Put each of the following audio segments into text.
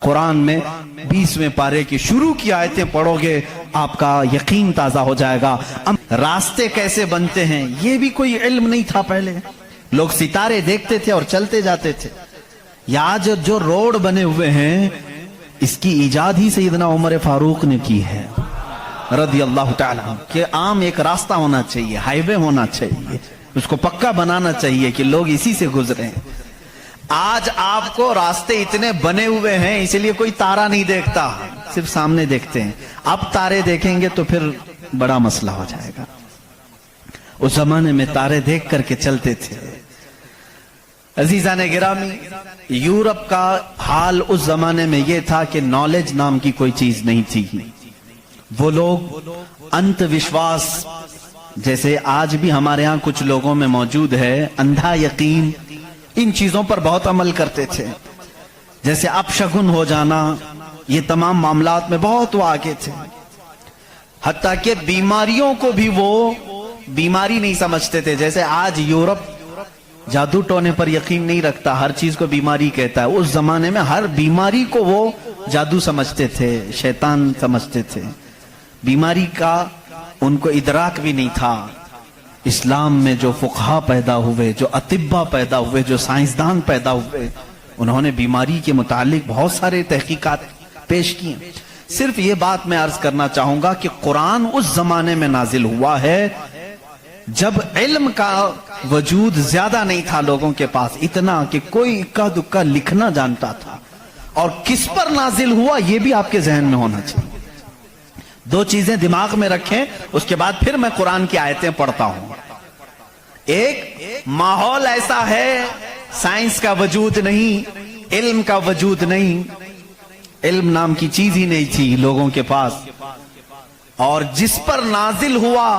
قرآن میں 20ویں پارے کی شروع کی آیتیں پڑھو گے آپ کا یقین تازہ ہو جائے گا۔ راستے کیسے بنتے ہیں یہ بھی کوئی علم نہیں تھا پہلے، لوگ ستارے دیکھتے تھے اور چلتے جاتے تھے۔ یا آج جو روڈ بنے ہوئے ہیں اس کی ایجاد ہی سیدنا عمر فاروق نے کی ہے رضی اللہ تعالیٰ عنہ، کہ عام ایک راستہ ہونا چاہیے، ہائی وے ہونا چاہیے، اس کو پکا بنانا چاہیے کہ لوگ اسی سے گزریں۔ آج آپ کو راستے اتنے بنے ہوئے ہیں اس لیے کوئی تارا نہیں دیکھتا، صرف سامنے دیکھتے ہیں۔ اب تارے دیکھیں گے تو پھر بڑا مسئلہ ہو جائے گا۔ اس زمانے میں تارے دیکھ کر کے چلتے تھے۔ عزیزان گرامی، یورپ کا حال اس زمانے میں یہ تھا کہ نالج نام کی کوئی چیز نہیں تھی۔ وہ لوگ انت وشواس، جیسے آج بھی ہمارے ہاں کچھ لوگوں میں موجود ہے، اندھا یقین، ان چیزوں پر بہت عمل کرتے تھے۔ جیسے اپشگن ہو جانا، یہ تمام معاملات میں بہت وہ آگے تھے۔ حتیٰ کہ بیماریوں کو بھی وہ بیماری نہیں سمجھتے تھے۔ جیسے آج یورپ جادو ٹونے پر یقین نہیں رکھتا، ہر چیز کو بیماری کہتا ہے، اس زمانے میں ہر بیماری کو وہ جادو سمجھتے تھے، شیطان سمجھتے تھے۔ بیماری کا ان کو ادراک بھی نہیں تھا۔ اسلام میں جو فقہا پیدا ہوئے، جو اطباء پیدا ہوئے، جو سائنسدان پیدا ہوئے، انہوں نے بیماری کے متعلق بہت سارے تحقیقات پیش کیے۔ صرف یہ بات میں عرض کرنا چاہوں گا کہ قرآن اس زمانے میں نازل ہوا ہے جب علم کا وجود زیادہ نہیں تھا لوگوں کے پاس، اتنا کہ کوئی اکا دکا لکھنا جانتا تھا۔ اور کس پر نازل ہوا یہ بھی آپ کے ذہن میں ہونا چاہیے۔ دو چیزیں دماغ میں رکھیں، اس کے بعد پھر میں قرآن کی آیتیں پڑھتا ہوں۔ ایک ماحول ایسا ہے، سائنس کا وجود نہیں، علم کا وجود نہیں، علم نام کی چیز ہی نہیں تھی لوگوں کے پاس، اور جس پر نازل ہوا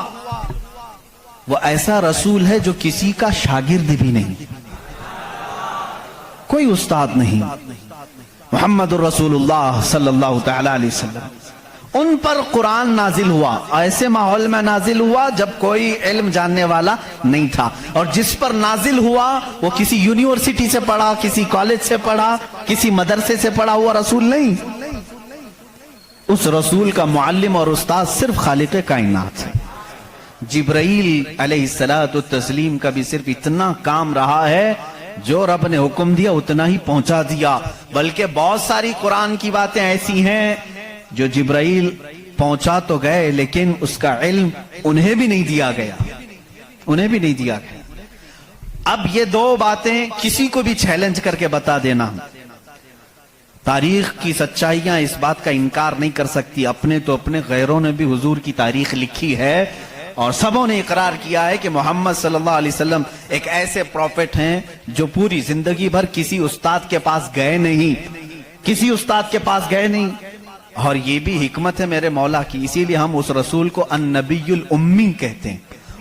وہ ایسا رسول ہے جو کسی کا شاگرد بھی نہیں، کوئی استاد نہیں، محمد الرسول اللہ صلی اللہ تعالی علیہ وسلم۔ ان پر قرآن نازل ہوا، ایسے ماحول میں نازل ہوا جب کوئی علم جاننے والا نہیں تھا، اور جس پر نازل ہوا وہ کسی یونیورسٹی سے پڑھا، کسی کالج سے پڑھا، کسی مدرسے سے پڑھا ہوا رسول نہیں۔ اس رسول کا معلم اور استاد صرف خالق کائنات ہے۔ جبرائیل علیہ السلام کا بھی صرف اتنا کام رہا ہے، جو رب نے حکم دیا اتنا ہی پہنچا دیا۔ بلکہ بہت ساری قرآن کی باتیں ایسی ہیں جو جبرائیل پہنچا تو گئے لیکن اس کا علم انہیں بھی نہیں دیا گیا، انہیں بھی نہیں دیا گیا۔ اب یہ دو باتیں کسی کو بھی چیلنج کر کے بتا دینا، تاریخ کی سچائیاں اس بات کا انکار نہیں کر سکتی۔ اپنے تو اپنے، غیروں نے بھی حضور کی تاریخ لکھی ہے، اور سبوں نے اقرار کیا ہے کہ محمد صلی اللہ علیہ وسلم ایک ایسے پروفٹ ہیں جو پوری زندگی بھر کسی استاد کے پاس گئے نہیں، کسی استاد کے پاس گئے نہیں۔ اور یہ بھی حکمت ہے میرے مولا کی، اسی لیے ہم اس رسول کو النبی الامی کہتے ہیں۔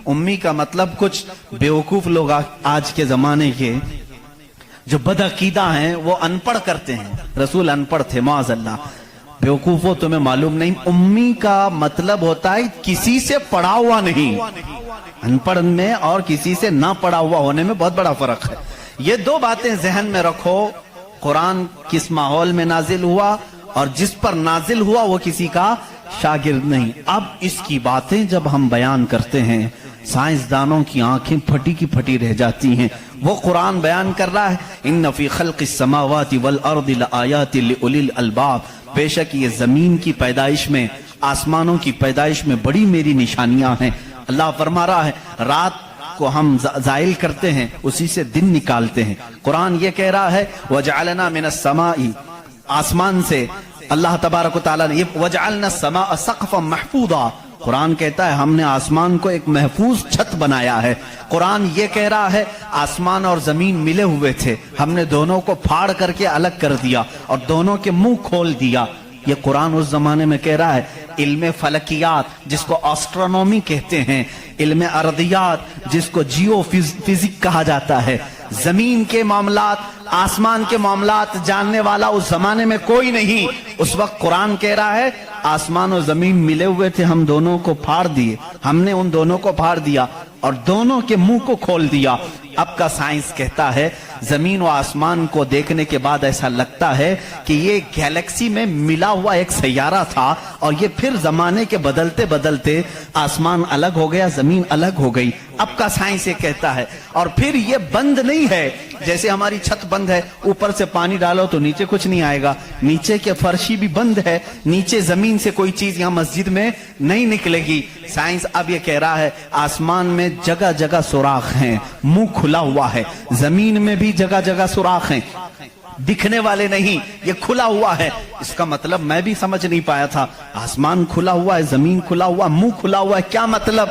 امی کا مطلب کچھ بیوقوف لوگ آج کے زمانے کے جو بدعقیدہ ہیں وہ ان پڑھ کرتے ہیں، رسول ان پڑھ تھے، معاذ اللہ۔ بیوقوفوں تمہیں معلوم نہیں، امی کا مطلب ہوتا ہے کسی سے پڑھا ہوا نہیں۔ ان پڑھ میں اور کسی سے نہ پڑھا ہوا ہونے میں بہت بڑا فرق ہے۔ یہ دو باتیں ذہن میں رکھو، قرآن کس ماحول میں نازل ہوا اور جس پر نازل ہوا وہ کسی کا شاگرد نہیں۔ اب اس کی باتیں جب ہم بیان کرتے ہیں سائنسدانوں کی آنکھیں پھٹی کی پھٹی رہ جاتی ہیں۔ وہ قرآن بیان کر رہا ہے ان فی خلق السماوات والارض لآیات لأولی الالباب، بے شک یہ زمین کی پیدائش میں، آسمانوں کی پیدائش میں بڑی میری نشانیاں ہیں۔ اللہ فرما رہا ہے رات کو ہم زائل کرتے ہیں، اسی سے دن نکالتے ہیں۔ قرآن یہ کہہ رہا ہے وَجَعَلَنَا مِنَ السَّمَاءِ، آسمان سے اللہ تبارک و تعالیٰ نے وَجَعَلْنَا السَّمَاءَ سَقْفًا مَحْفُوظًا، قرآن کہتا ہے ہم نے آسمان کو ایک محفوظ چھت بنایا ہے۔ قرآن یہ کہہ رہا ہے آسمان اور زمین ملے ہوئے تھے، ہم نے دونوں کو پھاڑ کر کے الگ کر دیا اور دونوں کے منہ کھول دیا۔ یہ قرآن اس زمانے میں کہہ رہا ہے۔ علم فلکیات جس کو آسٹرونومی کہتے ہیں، علم ارضیات جس کو جیو فزک کہا جاتا ہے، زمین کے معاملات، آسمان کے معاملات جاننے والا اس زمانے میں کوئی نہیں۔ اس وقت قرآن کہہ رہا ہے آسمان و زمین ملے ہوئے تھے، ہم دونوں کو پھاڑ دیے، ہم نے ان دونوں کو پھاڑ دیا اور دونوں کے منہ کو کھول دیا۔ اب کا سائنس کہتا ہے زمین و آسمان کو دیکھنے کے بعد ایسا لگتا ہے کہ یہ گیلیکسی میں ملا ہوا ایک سیارہ تھا اور یہ پھر زمانے کے بدلتے بدلتے آسمان الگ ہو گیا، زمین الگ ہو گئی۔ اب کا سائنس یہ کہتا ہے، اور پھر یہ بند نہیں ہے جیسے ہماری چھت بند ہے، اوپر سے پانی ڈالو تو نیچے کچھ نہیں آئے گا، نیچے کے فرشی بھی بند ہے، نیچے زمین سے کوئی چیز یہاں مسجد میں نہیں نکلے گی۔ سائنس اب یہ کہہ رہا ہے آسمان میں جگہ جگہ سوراخ ہیں، منہ کھلا ہوا ہے، زمین میں بھی جگہ جگہ سوراخ ہیں، دکھنے والے نہیں، یہ کھلا ہوا ہے۔ اس کا مطلب میں بھی سمجھ نہیں پایا تھا، آسمان کھلا ہوا ہے، زمین کھلا ہوا، منہ کھلا ہوا ہے، کیا مطلب؟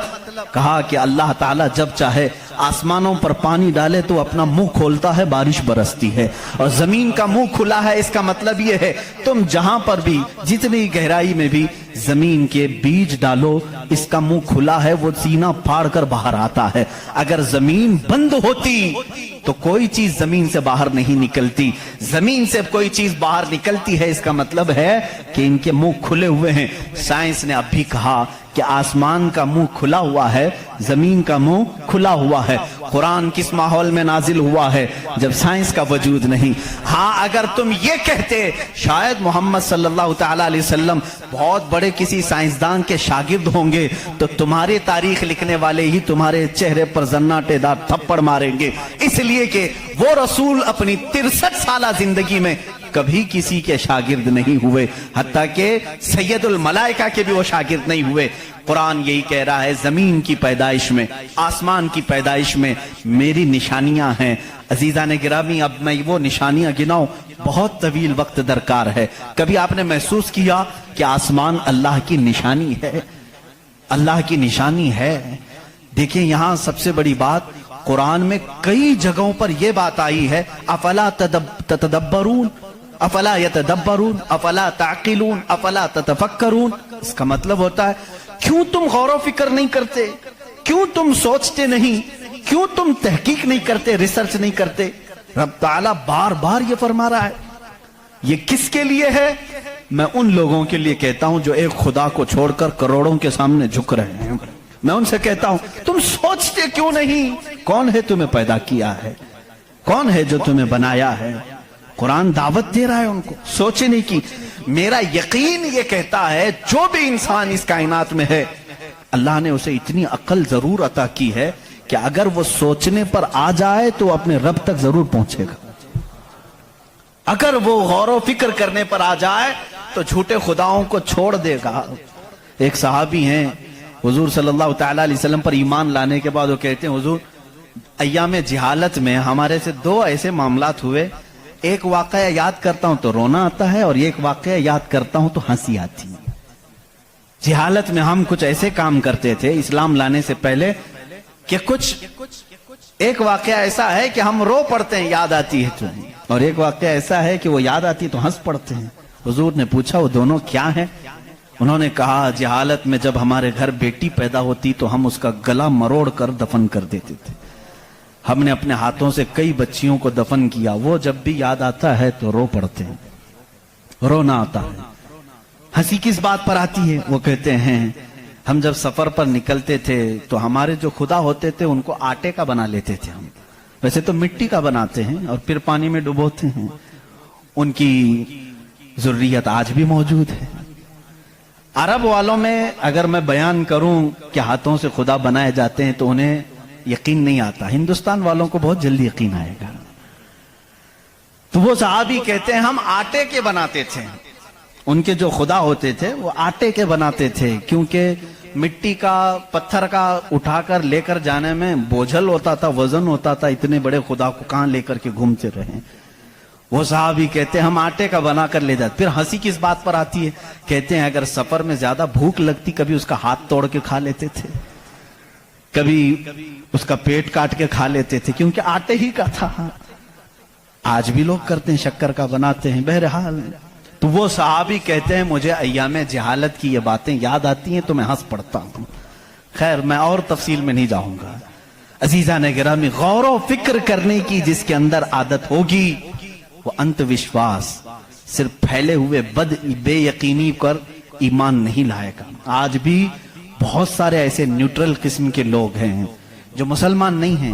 کہا کہ اللہ تعالیٰ جب چاہے آسمانوں پر پانی ڈالے تو اپنا منہ کھولتا ہے، بارش برستی ہے، اور زمین کا منہ کھلا ہے، اس کا مطلب یہ ہے تم جہاں پر بھی جتنی گہرائی میں بھی زمین کے بیج ڈالو، اس کا منہ کھلا ہے، وہ سینہ پھاڑ کر باہر آتا ہے۔ اگر زمین بند ہوتی تو کوئی چیز زمین سے باہر نہیں نکلتی، زمین سے کوئی چیز باہر نکلتی ہے، اس کا مطلب ہے کہ ان کے منہ کھلے ہوئے ہیں۔ سائنس نے اب بھی کہا کہ آسمان کا منہ کھلا ہوا ہے، زمین کا منہ کھلا ہوا ہے۔ قرآن کس ماحول میں نازل ہوا ہے جب سائنس کا وجود نہیں؟ ہاں اگر تم یہ کہتے شاید محمد صلی اللہ تعالی علیہ وسلم بہت بڑے کسی سائنسدان کے شاگرد ہوں گے تو تمہارے تاریخ لکھنے والے ہی تمہارے چہرے پر زناٹے دار تھپڑ ماریں گے، اس لیے کہ وہ رسول اپنی 63 سالہ زندگی میں کبھی کسی کے شاگرد نہیں ہوئے، حتیٰ کہ سید الملائکہ کے بھی وہ شاگرد نہیں ہوئے۔ قرآن یہی کہہ رہا ہے زمین کی پیدائش میں، آسمان کی پیدائش میں میری نشانیاں ہیں۔ عزیزان گرامی، اب میں وہ نشانیاں گناؤں بہت طویل وقت درکار ہے۔ کبھی آپ نے محسوس کیا کہ آسمان اللہ کی نشانی ہے؟ اللہ کی نشانی ہے۔ دیکھیں یہاں سب سے بڑی بات، قرآن میں کئی جگہوں پر یہ بات آئی ہے، افلا تتدبرون، افلا یتدبرون، افلا تعقلون، افلا تتفکرون۔ اس کا مطلب ہوتا ہے کیوں تم غور و فکر نہیں کرتے، کیوں تم سوچتے نہیں، کیوں تم تحقیق نہیں کرتے، ریسرچ نہیں کرتے؟ رب تعالیٰ بار بار یہ فرما رہا ہے۔ یہ کس کے لیے ہے؟ میں ان لوگوں کے لیے کہتا ہوں جو ایک خدا کو چھوڑ کر کروڑوں کے سامنے جھک رہے ہیں۔ میں ان سے کہتا ہوں تم سوچتے کیوں نہیں؟ کون ہے تمہیں پیدا کیا ہے؟ کون ہے جو تمہیں بنایا ہے؟ قرآن دعوت دے رہا ہے ان کو سوچنے کی۔ میرا یقین یہ کہتا ہے جو بھی انسان اس کائنات میں ہے اللہ نے اسے اتنی عقل ضرور عطا کی ہے کہ اگر وہ سوچنے پر آ جائے تو اپنے رب تک ضرور پہنچے گا۔ اگر وہ غور و فکر کرنے پر آ جائے تو جھوٹے خداؤں کو چھوڑ دے گا۔ ایک صحابی ہیں حضور صلی اللہ تعالی علیہ وسلم پر ایمان لانے کے بعد وہ کہتے ہیں حضور ایام جہالت میں ہمارے سے 2 ایسے معاملات ہوئے، ایک واقعہ یاد کرتا ہوں تو رونا آتا ہے اور ایک واقعہ یاد کرتا ہوں تو ہنسی آتی ہے۔ جہالت میں ہم کچھ ایسے کام کرتے تھے اسلام لانے سے پہلے کہ ایک واقعہ ایسا ہے کہ ہم رو پڑتے ہیں یاد آتی ہے تو، اور ایک واقعہ ایسا ہے کہ وہ یاد آتی ہے تو ہنس پڑتے ہیں۔ حضور نے پوچھا وہ دونوں کیا ہیں؟ انہوں نے کہا جہالت میں جب ہمارے گھر بیٹی پیدا ہوتی تو ہم اس کا گلا مروڑ کر دفن کر دیتے تھے، ہم نے اپنے ہاتھوں سے کئی بچیوں کو دفن کیا، وہ جب بھی یاد آتا ہے تو رو پڑتے ہیں، رونا آتا ہے۔ ہنسی کس بات پر آتی ہے؟ وہ کہتے ہیں ہم جب سفر پر نکلتے تھے تو ہمارے جو خدا ہوتے تھے ان کو آٹے کا بنا لیتے تھے، ہم ویسے تو مٹی کا بناتے ہیں اور پھر پانی میں ڈبوتے ہیں، ان کی ذریت آج بھی موجود ہے۔ عرب والوں میں اگر میں بیان کروں کہ ہاتھوں سے خدا بنائے جاتے ہیں تو انہیں یقین نہیں آتا، ہندوستان والوں کو بہت جلدی یقین آئے گا۔ تو وہ صحابی کہتے ہیں ہم آٹے کے بناتے تھے، ان کے جو خدا ہوتے تھے وہ آٹے کے بناتے تھے، کیونکہ مٹی کا پتھر کا اٹھا کر لے کر جانے میں بوجھل ہوتا تھا، وزن ہوتا تھا، اتنے بڑے خدا کو کہاں لے کر کے گھومتے رہے۔ وہ صحابی کہتے ہیں ہم آٹے کا بنا کر لے جاتے۔ پھر ہنسی کس بات پر آتی ہے؟ کہتے ہیں اگر سفر میں زیادہ بھوک لگتی کبھی اس کا ہاتھ توڑ کے کھا لیتے تھے، کبھی اس کا پیٹ کاٹ کے کھا لیتے تھے، کیونکہ آٹے ہی کا تھا۔ آج بھی لوگ کرتے ہیں، شکر کا بناتے ہیں۔ بہرحال تو وہ صحابی کہتے ہیں مجھے ایام جہالت کی یہ باتیں یاد آتی ہیں تو میں ہنس پڑتا ہوں۔ خیر میں اور تفصیل میں نہیں جاؤں گا۔ عزیزان گرامی، غور و فکر کرنے کی جس کے اندر عادت ہوگی وہ انت وشواس، صرف پھیلے ہوئے بے یقینی پر ایمان نہیں لائے گا۔ آج بھی بہت سارے ایسے نیوٹرل قسم کے لوگ ہیں جو مسلمان نہیں ہیں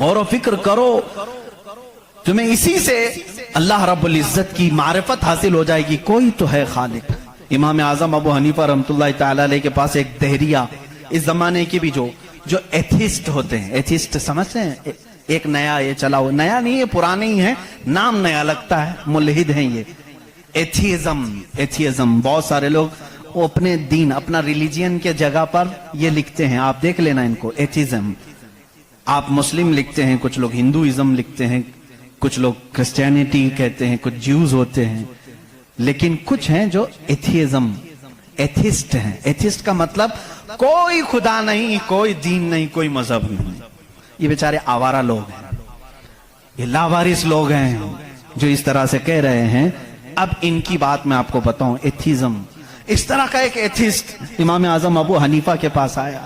غور و فکر کرو, تمہیں اسی سے اللہ رب العزت کی معرفت حاصل ہو جائے گی, کوئی تو ہے خالق. امام اعظم ابو حنیفہ رحمۃ اللہ تعالی علیہ کے پاس ایک دہریہ, اس زمانے کے بھی جو ایتھیسٹ ہوتے ہیں, ایتھیسٹ سمجھتے ہیں, ایک نیا یہ چلا ہوا, نیا نہیں یہ پرانے ہی ہیں, نام نیا لگتا ہے, ملحد ہیں یہ, ایتھیزم. بہت سارے لوگ وہ اپنے دین, اپنا ریلیجین کے جگہ پر یہ لکھتے ہیں, آپ دیکھ لینا ان کو, ایتھیزم. آپ مسلم لکھتے ہیں, کچھ لوگ ہندوازم لکھتے ہیں, کچھ لوگ کرسچینٹی کہتے ہیں, کچھ جیوز ہوتے ہیں, لیکن کچھ ہیں جو ایتھیزم, ایتھسٹ ہیں. ایتھسٹ کا مطلب کوئی خدا نہیں, کوئی دین نہیں, کوئی مذہب نہیں. یہ بیچارے آوارہ لوگ ہیں, یہ لاوارث لوگ ہیں جو اس طرح سے کہہ رہے ہیں. اب ان کی بات میں آپ کو بتاؤں, ایتھیزم. اس طرح کا ایک ایتھسٹ امام اعظم ابو حنیفہ کے پاس آیا,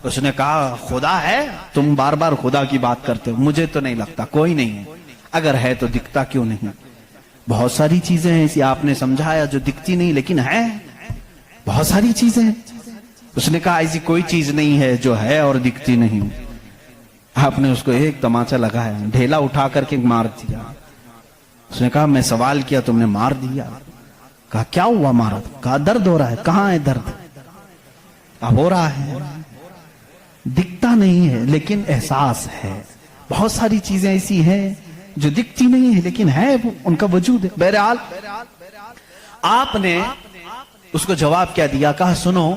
اس نے کہا خدا ہے, تم بار بار خدا کی بات کرتے ہو, مجھے تو نہیں لگتا کوئی نہیں ہے, اگر ہے تو دکھتا کیوں نہیں؟ بہت ساری چیزیں ہیں ایسی آپ نے سمجھایا جو دکھتی نہیں لیکن ہے, بہت ساری چیزیں ہیں. اس نے کہا ایسی کوئی چیز نہیں ہے جو ہے اور دکھتی نہیں. آپ نے اس کو ایک تماچا لگایا, ڈھیلا اٹھا کر کے مار دیا. اس نے کہا میں سوال کیا, تم نے مار دیا. کہا کیا ہوا مارا؟ کہا درد ہو رہا ہے. کہاں ہے درد؟ اب ہو رہا ہے, دکھتا نہیں ہے لیکن احساس ہے. بہت ساری چیزیں ایسی ہیں جو دکھتی نہیں ہے لیکن ہے, ان کا وجود ہے. بہرحال آپ نے اس کو جواب کیا دیا؟ کہا سنو,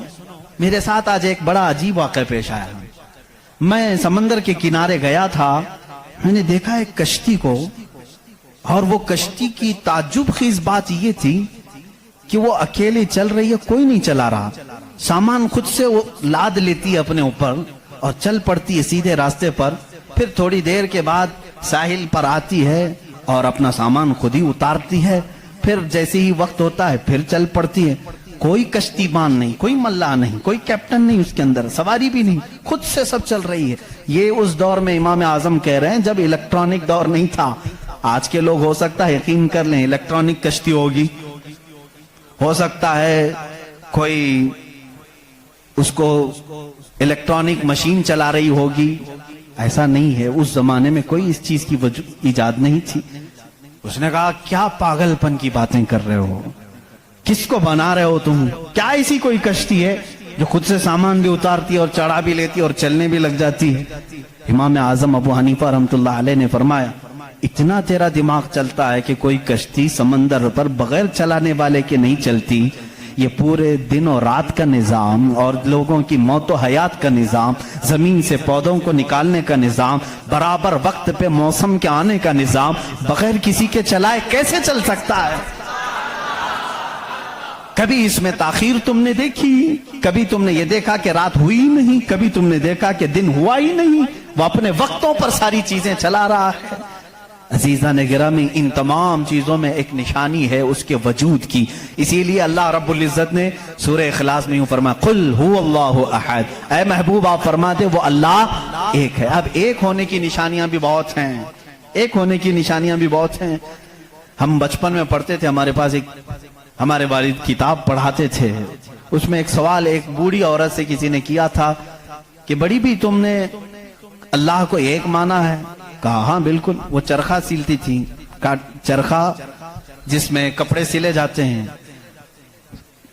میرے ساتھ آج ایک بڑا عجیب واقعہ پیش آیا. میں سمندر کے کنارے گیا تھا, میں نے دیکھا ایک کشتی کو, اور وہ کشتی کی تعجب خیز بات یہ تھی کہ وہ اکیلے چل رہی ہے, کوئی نہیں چلا رہا. سامان خود سے وہ لاد لیتی ہے اپنے اوپر اور چل پڑتی ہے سیدھے راستے پر. پھر تھوڑی دیر کے بعد ساحل پر آتی ہے اور اپنا سامان خود ہی اتارتی ہے. پھر جیسے ہی وقت ہوتا ہے پھر چل پڑتی ہے. کوئی کشتی بان نہیں, کوئی ملا نہیں, کوئی کیپٹن نہیں اس کے اندر, سواری بھی نہیں, خود سے سب چل رہی ہے. یہ اس دور میں امام اعظم کہہ رہے ہیں جب الیکٹرانک دور نہیں تھا. آج کے لوگ ہو سکتا ہے یقین کر لیں الیکٹرانک کشتی ہوگی, ہو سکتا ہے کوئی اس کو الیکٹرانک مشین چلا رہی ہوگی. ایسا نہیں ہے, اس زمانے میں کوئی اس چیز کی ایجاد نہیں تھی. اس نے کہا کیا پاگل پن کی باتیں کر رہے ہو, کس کو بنا رہے ہو تم؟ کیا ایسی کوئی کشتی ہے جو خود سے سامان بھی اتارتی اور چڑھا بھی لیتی اور چلنے بھی لگ جاتی ہے؟ امام اعظم ابو حنیفہ رحمۃ اللہ علیہ نے فرمایا اتنا تیرا دماغ چلتا ہے کہ کوئی کشتی سمندر پر بغیر چلانے والے کے نہیں چلتی. یہ پورے دن اور رات کا نظام اور لوگوں کی موت و حیات کا نظام, زمین سے پودوں کو نکالنے کا نظام, برابر وقت پہ موسم کے آنے کا نظام بغیر کسی کے چلائے کیسے چل سکتا ہے؟ کبھی اس میں تاخیر تم نے دیکھی؟ کبھی تم نے یہ دیکھا کہ رات ہوئی نہیں؟ کبھی تم نے دیکھا کہ دن ہوا ہی نہیں؟ وہ اپنے وقتوں پر ساری چیزیں چلا رہا ہے. عزیزان گرامی, ان تمام چیزوں میں ایک نشانی ہے اس کے وجود کی. اسی لیے اللہ رب العزت نے سورہ اخلاص میں یوں فرمایا قل هو اللہ احد, اے محبوب آپ فرما دے وہ اللہ ایک ہے. اب ایک ہونے کی نشانیاں بھی بہت ہیں, ایک ہونے کی نشانیاں بھی بہت ہیں. ہم بچپن میں پڑھتے تھے, ہمارے پاس ایک ہمارے والد کتاب پڑھاتے تھے, اس میں ایک سوال ایک بوڑھی عورت سے کسی نے کیا تھا کہ بڑی بھی تم نے اللہ کو ایک مانا ہے؟ کہا ہاں بالکل. وہ چرخہ سیلتی تھی, چرخہ جس میں کپڑے سلے جاتے ہیں.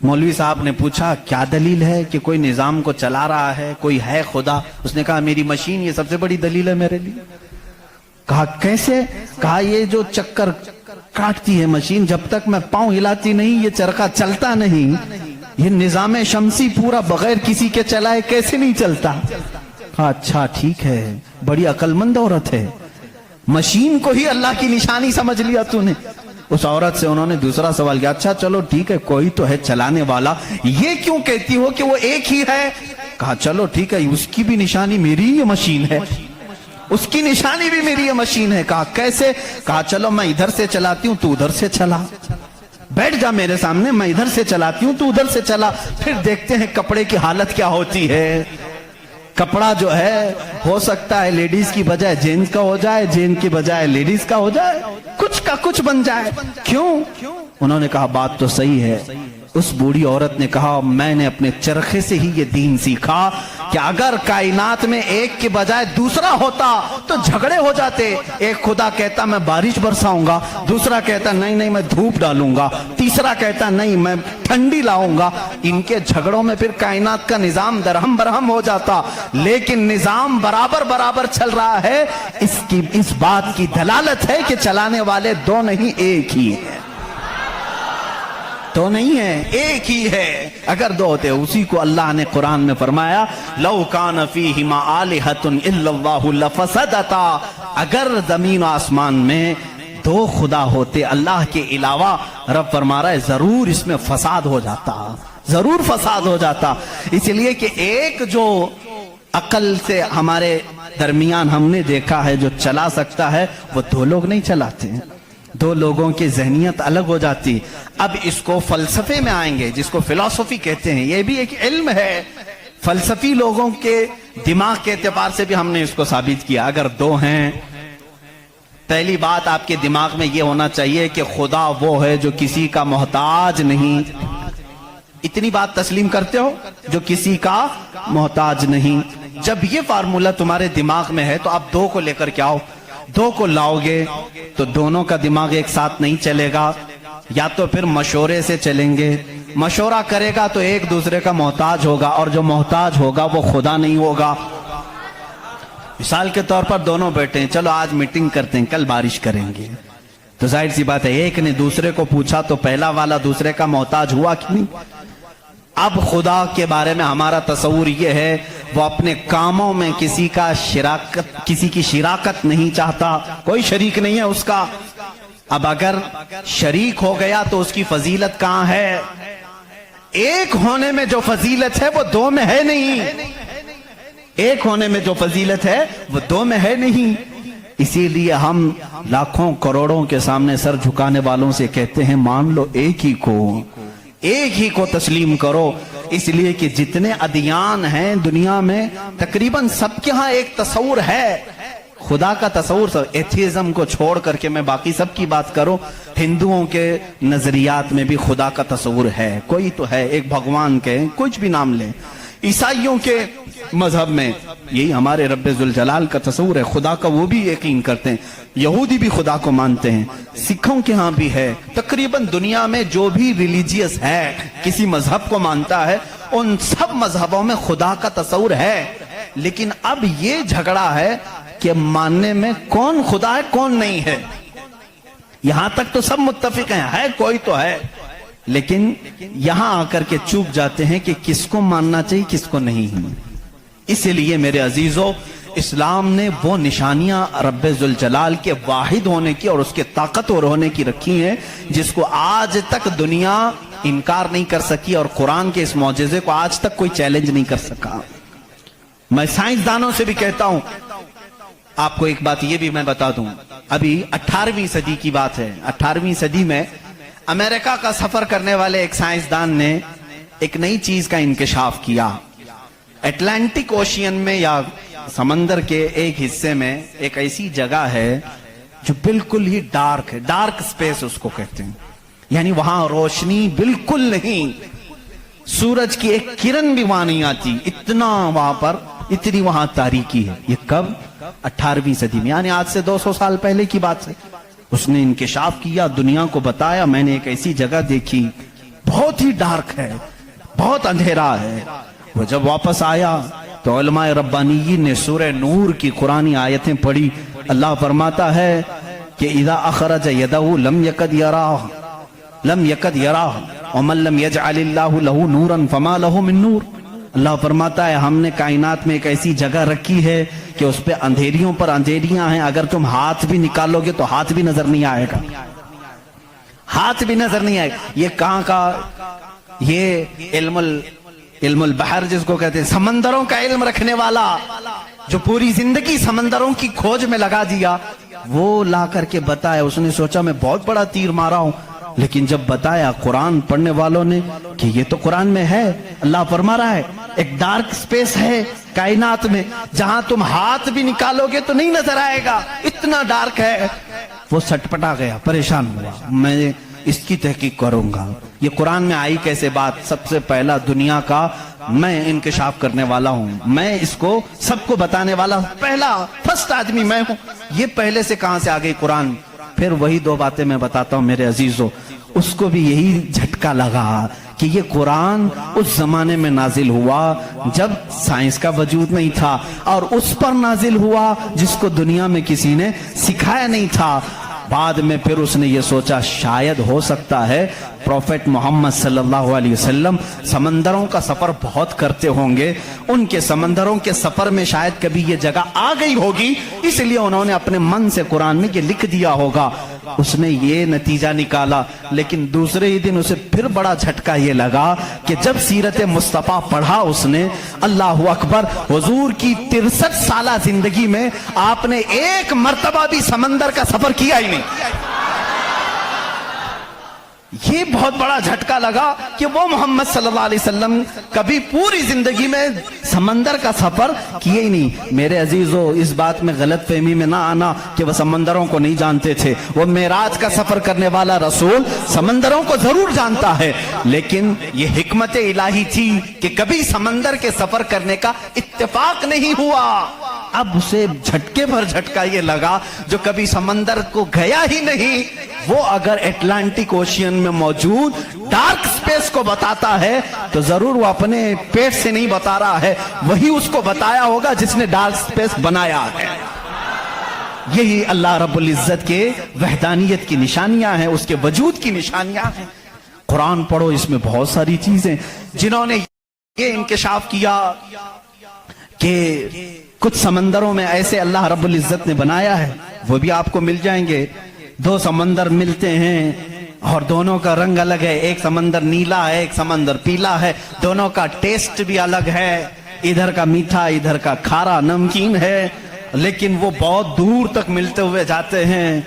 مولوی صاحب نے پوچھا کیا دلیل ہے کہ کوئی نظام کو چلا رہا ہے, کوئی ہے خدا؟ اس نے کہا میری مشین یہ سب سے بڑی دلیل ہے میرے لیے. کہا کیسے؟ کہا یہ جو چکر کاٹتی ہے مشین, جب تک میں پاؤں ہلاتی نہیں یہ چرخہ چلتا نہیں. یہ نظام شمسی پورا بغیر کسی کے چلائے کیسے نہیں چلتا؟ کہا اچھا ٹھیک ہے, بڑی عقل مند عورت ہے, مشین کو ہی اللہ کی نشانی سمجھ لیا تو نے. اس عورت سے انہوں نے دوسرا سوال کیا, اچھا چلو ٹھیک ہے کوئی تو ہے چلانے والا, یہ کیوں کہتی ہو کہ وہ ایک ہی ہے؟ کہا چلو ٹھیک ہے اس کی بھی نشانی میری یہ مشین ہے, اس کی نشانی بھی میری یہ مشین ہے. کہا کیسے؟ کہا چلو میں ادھر سے چلاتی ہوں تو ادھر سے چلا, بیٹھ جا میرے سامنے, میں ادھر سے چلاتی ہوں تو ادھر سے چلا, پھر دیکھتے ہیں کپڑے کی حالت کیا ہوتی ہے. کپڑا جو ہے ہو سکتا ہے لیڈیز کی بجائے جینز کا ہو جائے, جینز کی بجائے لیڈیز کا ہو جائے, کچھ کا کچھ بن جائے. کیوں؟ انہوں نے کہا بات تو صحیح ہے. اس بوڑھی عورت نے کہا میں نے اپنے چرخے سے ہی یہ دین سیکھا, کہ اگر کائنات میں ایک کے بجائے دوسرا ہوتا تو جھگڑے ہو جاتے. ایک خدا کہتا میں بارش برساؤں گا, دوسرا کہتا نہیں میں دھوپ ڈالوں گا, تیسرا کہتا نہیں میں ٹھنڈی لاؤں گا. ان کے جھگڑوں میں پھر کائنات کا نظام درہم برہم ہو جاتا. لیکن نظام برابر برابر چل رہا ہے. اس بات کی دلالت ہے کہ چلانے والے دو نہیں ایک ہی ہیں. تو نہیں ہے, ایک ہی ہے. اگر دو ہوتے, اسی کو اللہ نے قرآن میں فرمایا لو کان فیہما آلہۃ الا اللہ لفسدتا. اگر زمین و آسمان میں دو خدا ہوتے اللہ کے علاوہ, رب فرما رہا ہے ضرور اس میں فساد ہو جاتا, ضرور فساد ہو جاتا. اس لیے کہ ایک جو عقل سے ہمارے درمیان ہم نے دیکھا ہے جو چلا سکتا ہے, وہ دو لوگ نہیں چلاتے. دو لوگوں کی ذہنیت الگ ہو جاتی. اب اس کو فلسفے میں آئیں گے, جس کو فلسفی کہتے ہیں. یہ بھی ایک علم ہے. فلسفی لوگوں کے دماغ کے اعتبار سے بھی ہم نے اس کو ثابت کیا. اگر دو ہیں, پہلی بات آپ کے دماغ میں یہ ہونا چاہیے کہ خدا وہ ہے جو کسی کا محتاج نہیں. اتنی بات تسلیم کرتے ہو, جو کسی کا محتاج نہیں. جب یہ فارمولہ تمہارے دماغ میں ہے تو آپ دو کو لے کر کے آؤ. دو کو لاؤ گے تو دونوں کا دماغ ایک ساتھ نہیں چلے گا, یا تو پھر مشورے سے چلیں گے. مشورہ کرے گا تو ایک دوسرے کا محتاج ہوگا, اور جو محتاج ہوگا وہ خدا نہیں ہوگا. مثال کے طور پر دونوں بیٹھے ہیں, چلو آج میٹنگ کرتے ہیں, کل بارش کریں گے. تو ظاہر سی بات ہے ایک نے دوسرے کو پوچھا تو پہلا والا دوسرے کا محتاج ہوا کہ نہیں. اب خدا کے بارے میں ہمارا تصور یہ ہے وہ اپنے کاموں میں کسی کی شراکت نہیں چاہتا, کوئی شریک نہیں ہے اس کا. اب اگر شریک ہو گیا تو اس کی فضیلت کہاں ہے؟ ایک ہونے میں جو فضیلت ہے وہ دو میں ہے نہیں. ایک ہونے میں جو فضیلت ہے وہ دو میں ہے نہیں. اسی لیے ہم لاکھوں کروڑوں کے سامنے سر جھکانے والوں سے کہتے ہیں مان لو ایک ہی کو, ایک ہی کو تسلیم کرو. اس لیے کہ جتنے ادیان ہیں دنیا میں تقریباً سب کے ہاں ایک تصور ہے خدا کا تصور. ایتھیزم کو چھوڑ کر کے میں باقی سب کی بات کروں, ہندوؤں کے نظریات میں بھی خدا کا تصور ہے, کوئی تو ہے, ایک بھگوان کے کچھ بھی نام لیں. عیسائیوں کے مذہب میں یہی ہمارے رب ذوالجلال کا تصور ہے, خدا کا وہ بھی یقین کرتے ہیں. یہودی بھی خدا کو مانتے ہیں, سکھوں کے ہاں بھی ہے. تقریباً دنیا میں جو بھی ریلیجیس ہے, کسی مذہب کو مانتا ہے, ان سب مذہبوں میں خدا کا تصور ہے. لیکن اب یہ جھگڑا ہے کہ ماننے میں کون خدا ہے کون نہیں ہے. یہاں تک تو سب متفق ہیں, ہے کوئی تو ہے, لیکن یہاں آ کر کے چوک جاتے ہیں کہ کس کو ماننا چاہیے کس کو نہیں. اس لیے میرے عزیزو, اسلام نے وہ نشانیاں رب ذوالجلال کے واحد ہونے کی اور اس کے طاقتور ہونے کی رکھی ہیں جس کو آج تک دنیا انکار نہیں کر سکی, اور قرآن کے اس معجزے کو آج تک کوئی چیلنج نہیں کر سکا. میں سائنسدانوں سے بھی کہتا ہوں, آپ کو ایک بات یہ بھی میں بتا دوں, ابھی 18ویں صدی کی بات ہے. 18ویں صدی میں امریکہ کا سفر کرنے والے ایک سائنسدان نے ایک نئی چیز کا انکشاف کیا. اٹلانٹک اوشین میں یا سمندر کے ایک حصے میں ایک ایسی جگہ ہے جو بالکل ہی ڈارک ہے, ڈارک سپیس اس کو کہتے ہیں. یعنی وہاں روشنی بالکل نہیں, سورج کی ایک کرن بھی وہاں نہیں آتی, اتنا وہاں پر اتنی وہاں تاریکی ہے. یہ کب؟ 18ویں صدی میں, یعنی آج سے 200 سال پہلے کی بات ہے. اس نے انکشاف کیا, دنیا کو بتایا میں نے ایک ایسی جگہ دیکھی, بہت ہی ڈارک ہے, بہت اندھیرا ہے. وہ جب واپس آیا تو علماء ربانیین نے سورہ نور کی قرآنی آیتیں پڑھی. اللہ فرماتا ہے کہ اذا اخرج یدہ لم یکد یراہ ومن لم یجعل اللہ لہ نورا فما لہ من نور. اللہ فرماتا ہے ہم نے کائنات میں ایک ایسی جگہ رکھی ہے کہ اس پہ اندھیریوں پر اندھیریاں ہیں, اگر تم ہاتھ بھی نکالو گے تو ہاتھ بھی نظر نہیں آئے گا, ہاتھ بھی نظر نہیں آئے گا. یہ کہاں کا؟ یہ علم البحر جس کو کہتے ہیں, سمندروں کا علم رکھنے والا جو پوری زندگی سمندروں کی کھوج میں لگا دیا, وہ لا کر کے بتایا. اس نے سوچا میں بہت بڑا تیر مارا ہوں, لیکن جب بتایا قرآن پڑھنے والوں نے کہ یہ تو قرآن میں ہے, اللہ فرما رہا ہے ایک ڈارک سپیس ہے کائنات میں جہاں تم ہاتھ بھی نکالو گے تو نہیں نظر آئے گا, اتنا ڈارک ہے. وہ سٹپٹا گیا, پریشان ہوا, میں اس کی تحقیق کروں گا. یہ قرآن میں آئی کیسے بات؟ سب سے پہلا دنیا کا میں انکشاف کرنے والا ہوں, میں اس کو سب کو بتانے والا پہلا فرسٹ آدمی میں ہوں. یہ پہلے سے کہاں سے آ گئی قرآن؟ پھر وہی دو باتیں میں بتاتا ہوں میرے عزیزو. اس کو بھی یہی جھٹکا لگا کہ یہ قرآن اس زمانے میں نازل ہوا جب سائنس کا وجود نہیں تھا, اور اس پر نازل ہوا جس کو دنیا میں کسی نے سکھایا نہیں تھا. بعد میں پھر اس نے یہ سوچا شاید ہو سکتا ہے پروفیٹ محمد صلی اللہ علیہ وسلم سمندروں کا سفر بہت کرتے ہوں گے, ان کے سمندروں کے سفر میں شاید کبھی یہ جگہ آ گئی ہوگی, اس لیے انہوں نے اپنے من سے قرآن میں یہ لکھ دیا ہوگا. اس نے یہ نتیجہ نکالا. لیکن دوسرے ہی دن اسے پھر بڑا جھٹکا یہ لگا کہ جب سیرت مصطفیٰ پڑھا اس نے, اللہ اکبر, حضور کی 63 سالہ زندگی میں آپ نے ایک مرتبہ بھی سمندر کا سفر کیا ہی نہیں. یہ بہت بڑا جھٹکا لگا کہ وہ محمد صلی اللہ علیہ وسلم کبھی پوری زندگی میں سمندر کا سفر کیے ہی نہیں. میرے عزیزو, اس بات میں غلط فہمی میں نہ آنا کہ وہ سمندروں کو نہیں جانتے تھے. وہ معراج کا سفر کرنے والا رسول سمندروں کو ضرور جانتا ہے, لیکن یہ حکمت الہی تھی کہ کبھی سمندر کے سفر کرنے کا اتفاق نہیں ہوا. اب اسے جھٹکے پر جھٹکا یہ لگا جو کبھی سمندر کو گیا ہی نہیں, وہ اگر اٹلانٹک اوشین میں موجود ڈارک سپیس کو بتاتا ہے تو ضرور وہ اپنے پیٹ سے نہیں بتا رہا ہے, وہی اس کو بتایا ہوگا جس نے ڈارک سپیس بنایا ہے. یہی اللہ رب العزت کے وحدانیت کی نشانیاں ہیں, اس کے وجود کی نشانیاں ہیں. قرآن پڑھو, اس میں بہت ساری چیزیں. جنہوں نے یہ انکشاف کیا کہ کچھ سمندروں میں ایسے اللہ رب العزت نے بنایا ہے, وہ بھی آپ کو مل جائیں گے. 2 سمندر ملتے ہیں اور دونوں کا رنگ الگ ہے, ایک سمندر نیلا ہے, ایک سمندر پیلا ہے, دونوں کا ٹیسٹ بھی الگ ہے, ادھر کا میٹھا ادھر کا کھارا نمکین ہے, لیکن وہ بہت دور تک ملتے ہوئے جاتے ہیں.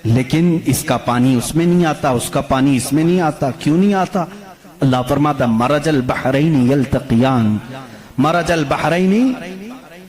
لیکن اس کا پانی اس میں نہیں آتا, اس کا پانی اس میں نہیں آتا. کیوں نہیں آتا؟ اللہ فرماتا مرج البحرین یلتقیان, مرج البحرین